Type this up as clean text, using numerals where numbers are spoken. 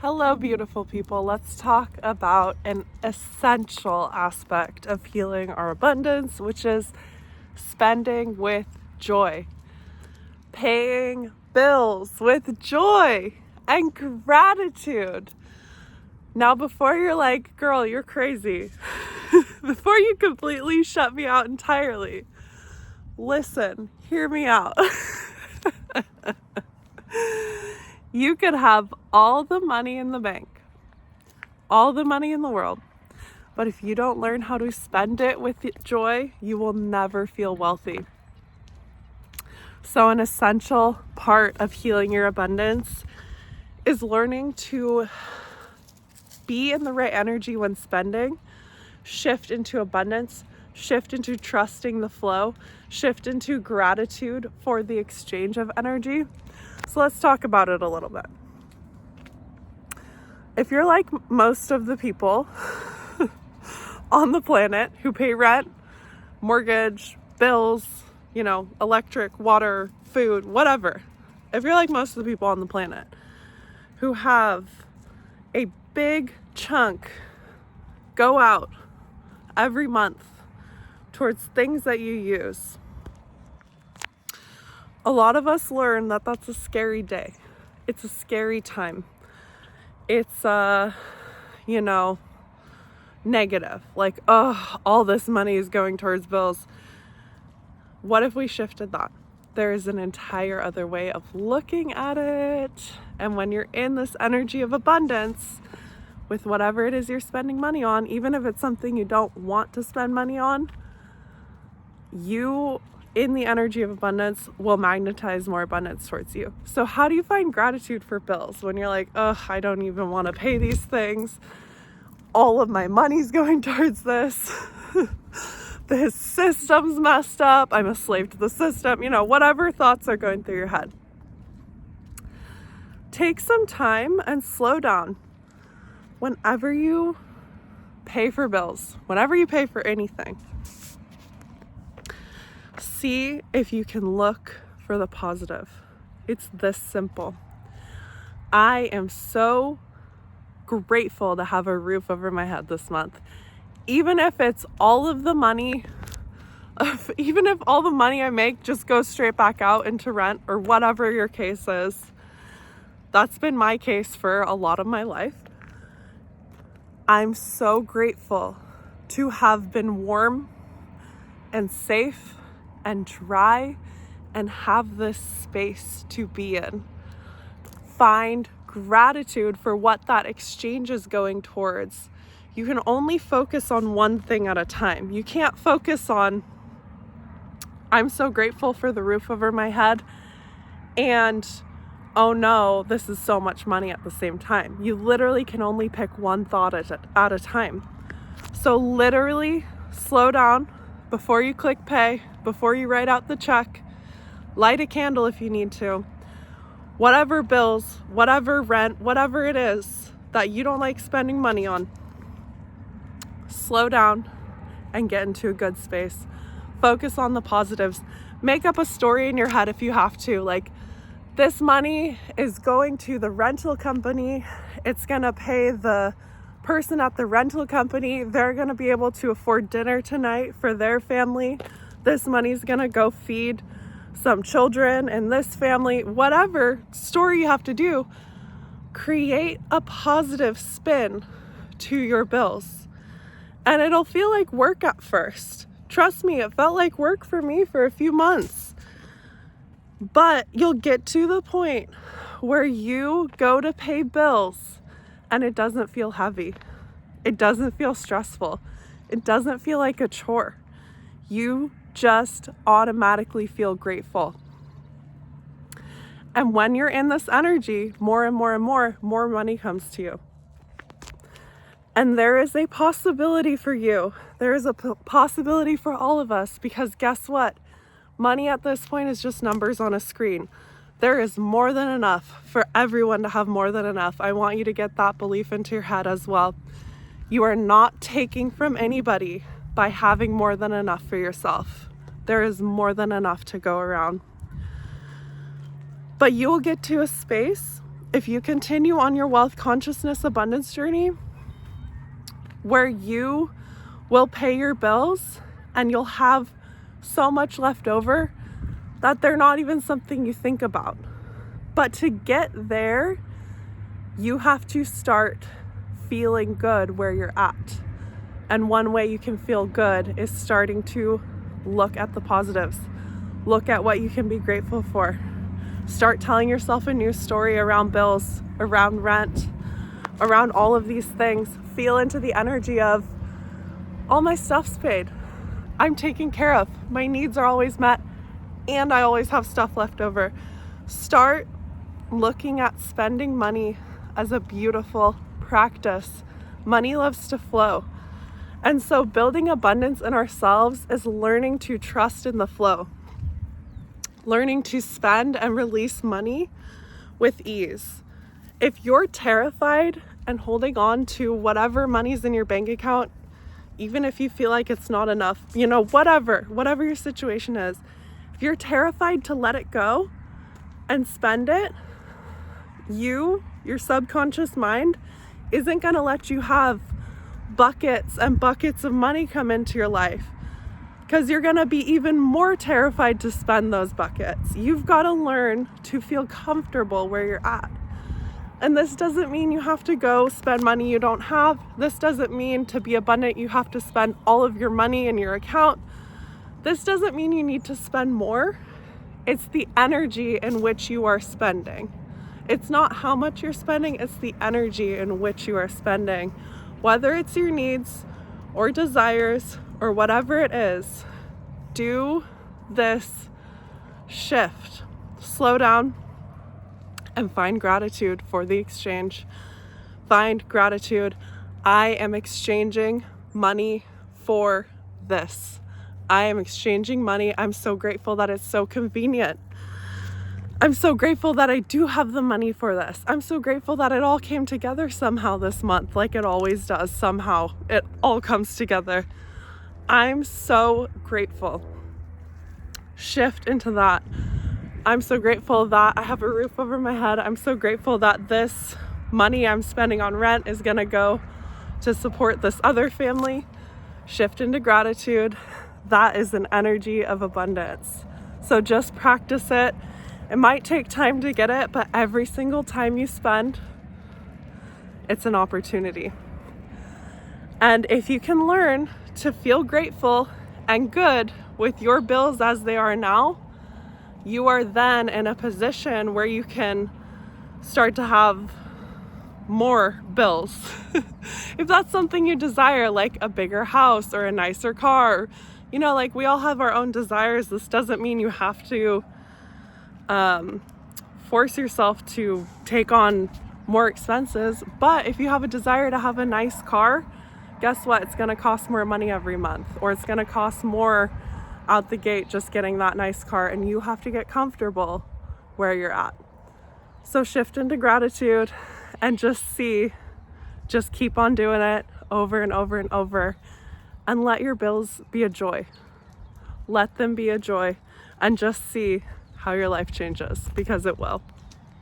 Hello, beautiful people. Let's talk about an essential aspect of healing our abundance, which is spending with joy, paying bills with joy and gratitude. Now, before you're like, girl, you're crazy, before you completely shut me out entirely, listen, hear me out. You could have all the money in the bank, all the money in the world, but if you don't learn how to spend it with joy, you will never feel wealthy. So an essential part of healing your abundance is learning to be in the right energy when spending, shift into abundance, shift into trusting the flow, shift into gratitude for the exchange of energy. So let's talk about it a little bit. If you're like most of the people on the planet who pay rent, mortgage, bills, electric, water, food, whatever. If you're like most of the people on the planet who have a big chunk go out every month towards things that you use, a lot of us learn that that's a scary day. It's a scary time. It's, negative. Like, all this money is going towards bills. What if we shifted that? There is an entire other way of looking at it. And when you're in this energy of abundance, with whatever it is you're spending money on, even if it's something you don't want to spend money on, you in the energy of abundance will magnetize more abundance towards you. So how do you find gratitude for bills when you're like, I don't even want to pay these things. All of my money's going towards this. The system's messed up. I'm a slave to the system. Whatever thoughts are going through your head. Take some time and slow down. Whenever you pay for bills, whenever you pay for anything, see if you can look for the positive. It's this simple. I am so grateful to have a roof over my head this month. Even if it's all of the money, even if all the money I make just goes straight back out into rent or whatever your case is. That's been my case for a lot of my life. I'm so grateful to have been warm and safe and dry and have this space to be in. Find gratitude for what that exchange is going towards. You can only focus on one thing at a time. You can't focus on, I'm so grateful for the roof over my head, and oh no, this is so much money at the same time. You literally can only pick one thought at a time. So literally slow down before you click pay, before you write out the check, light a candle if you need to. Whatever bills, whatever rent, whatever it is that you don't like spending money on, slow down and get into a good space. Focus on the positives. Make up a story in your head if you have to. Like, this money is going to the rental company. It's going to pay the person at the rental company. They're going to be able to afford dinner tonight for their family. This money's going to go feed some children in this family. Whatever story you have to do, create a positive spin to your bills. And it'll feel like work at first. Trust me, it felt like work for me for a few months. But you'll get to the point where you go to pay bills and it doesn't feel heavy. It doesn't feel stressful. It doesn't feel like a chore. You just automatically feel grateful. And when you're in this energy, more and more and more money comes to you. And there is a possibility for you. There is a possibility for all of us, because guess what? Money at this point is just numbers on a screen. There is more than enough for everyone to have more than enough. I want you to get that belief into your head as well. You are not taking from anybody by having more than enough for yourself. There is more than enough to go around. But you will get to a space if you continue on your wealth consciousness abundance journey, where you will pay your bills and you'll have so much left over that they're not even something you think about. But to get there, you have to start feeling good where you're at. And one way you can feel good is starting to look at the positives. Look at what you can be grateful for. Start telling yourself a new story around bills, around rent, around all of these things. Feel into the energy of, all my stuff's paid. I'm taken care of. My needs are always met, and I always have stuff left over. Start looking at spending money as a beautiful practice. Money loves to flow. And so building abundance in ourselves is learning to trust in the flow. Learning to spend and release money with ease. If you're terrified and holding on to whatever money's in your bank account, even if you feel like it's not enough, whatever your situation is, if you're terrified to let it go and spend it, your subconscious mind isn't going to let you have buckets and buckets of money come into your life, because you're going to be even more terrified to spend those buckets. You've got to learn to feel comfortable where you're at. And this doesn't mean you have to go spend money you don't have. This doesn't mean to be abundant you have to spend all of your money in your account. This doesn't mean you need to spend more. It's the energy in which you are spending. It's not how much you're spending, it's the energy in which you are spending. Whether it's your needs or desires or whatever it is, do this shift. Slow down and find gratitude for the exchange. Find gratitude. I am exchanging money for this. I am exchanging money. I'm so grateful that it's so convenient. I'm so grateful that I do have the money for this. I'm so grateful that it all came together somehow this month, like it always does. Somehow it all comes together. I'm so grateful. Shift into that. I'm so grateful that I have a roof over my head. I'm so grateful that this money I'm spending on rent is going to go to support this other family. Shift into gratitude. That is an energy of abundance. So just practice it. It might take time to get it, but every single time you spend, it's an opportunity. And if you can learn to feel grateful and good with your bills as they are now, you are then in a position where you can start to have more bills. If that's something you desire, like a bigger house or a nicer car, like we all have our own desires. This doesn't mean you have to force yourself to take on more expenses. But if you have a desire to have a nice car, guess what? It's going to cost more money every month, or it's going to cost more out the gate just getting that nice car, and you have to get comfortable where you're at. So shift into gratitude and just keep on doing it over and over and over, and let your bills be a joy. Let them be a joy, and just see how your life changes, because it will.